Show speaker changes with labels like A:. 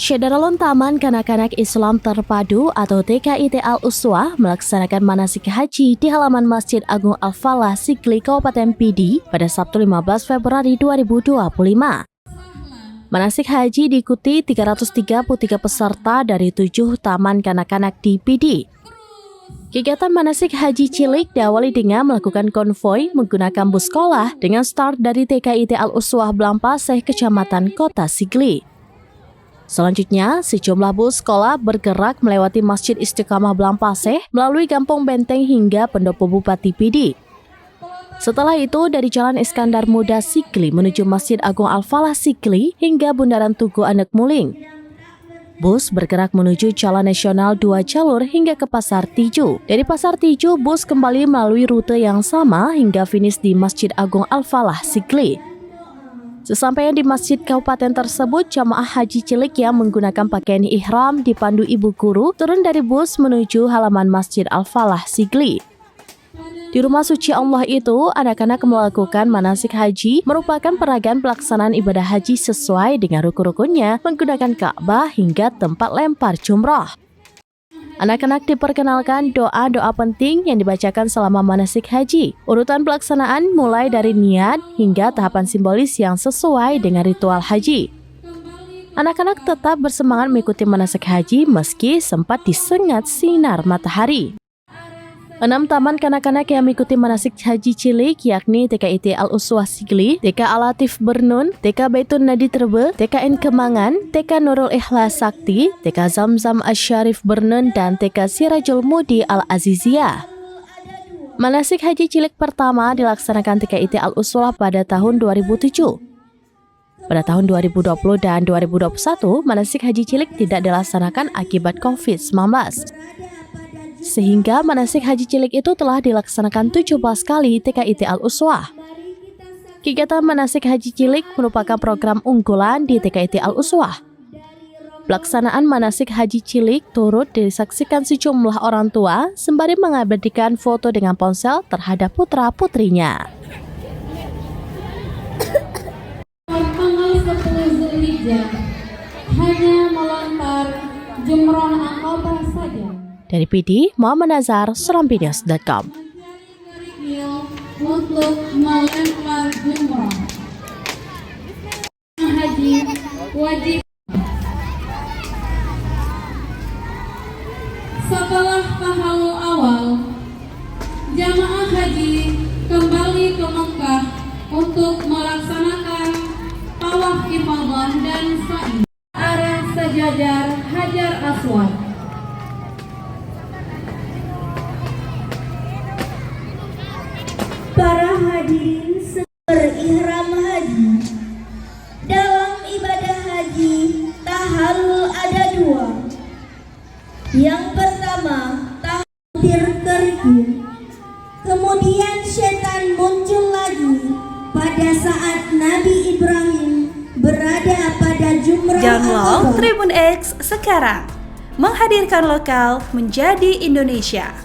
A: Syederalun Taman Kanak-Kanak Islam Terpadu atau TKIT Al-Uswah melaksanakan manasik haji di halaman Masjid Agung Al-Falah, Sigli, Kabupaten Pidi pada Sabtu 15 Februari 2025. Manasik haji diikuti 333 peserta dari 7 taman kanak-kanak di Pidi. Kegiatan manasik haji cilik diawali dengan melakukan konvoi menggunakan bus sekolah dengan start dari TKIT Al-Uswah Blampaseh, Kecamatan Kota Sigli. Selanjutnya, sejumlah bus sekolah bergerak melewati Masjid Istiqamah Blampaseh melalui Kampung Benteng hingga Pendopo Bupati Pidi. Setelah itu, dari Jalan Iskandar Muda Sigli menuju Masjid Agung Al-Falah Sigli hingga Bundaran Tugu Anek Muling. Bus bergerak menuju Jalan Nasional 2 jalur hingga ke Pasar Tiju. Dari Pasar Tiju, bus kembali melalui rute yang sama hingga finish di Masjid Agung Al-Falah Sigli. Sesampainya di masjid kabupaten tersebut, jamaah haji cilik yang menggunakan pakaian ihram dipandu ibu guru turun dari bus menuju halaman Masjid Al-Falah Sigli. Di rumah suci Allah itu, anak-anak melakukan manasik haji merupakan peragaan pelaksanaan ibadah haji sesuai dengan rukun-rukunnya menggunakan Ka'bah hingga tempat lempar jumrah. Anak-anak diperkenalkan doa-doa penting yang dibacakan selama manasik haji. Urutan pelaksanaan mulai dari niat hingga tahapan simbolis yang sesuai dengan ritual haji. Anak-anak tetap bersemangat mengikuti manasik haji meski sempat disengat sinar matahari. 6 taman kanak-kanak yang mengikuti manasik haji cilik yakni TKIT Al-Uswah Sigli, TK Al-Latif Bernun, TK Baitun Nadi Terbe, TKN Kemangan, TK Nurul Ikhlas Sakti, TK Zamzam Asyarif Bernun, dan TK Sirajul Mudi Al-Aziziyah. Manasik haji cilik pertama dilaksanakan TKIT Al-Uswah pada tahun 2007. Pada tahun 2020 dan 2021, manasik haji cilik tidak dilaksanakan akibat COVID-19. Sehingga manasik haji cilik itu telah dilaksanakan 17 kali TKIT Al-Uswah. Kegiatan manasik haji cilik merupakan program unggulan di TKIT Al-Uswah. Pelaksanaan manasik haji cilik turut disaksikan sejumlah orang tua sembari mengabadikan foto dengan ponsel terhadap putra-putrinya.
B: Tanggal 10 Zulhijjah hanya melontar jumroh Aqabah saja.
A: Dari Pidi, Muhammad Nazar, serampinews.com.
B: Untuk melempar jumroh haji wajib. Setelah tahalul awal, jamaah haji kembali ke Mekah untuk melaksanakan tawaf ifadah dan sa'i arah sejajar Hajar Aswad.
C: Para hadirin berihram haji. Dalam ibadah haji tahallul ada 2. Yang pertama takbir terhim. Kemudian setan muncul lagi pada saat Nabi Ibrahim berada pada jumrah.
D: Download Tribun X sekarang, menghadirkan lokal menjadi Indonesia.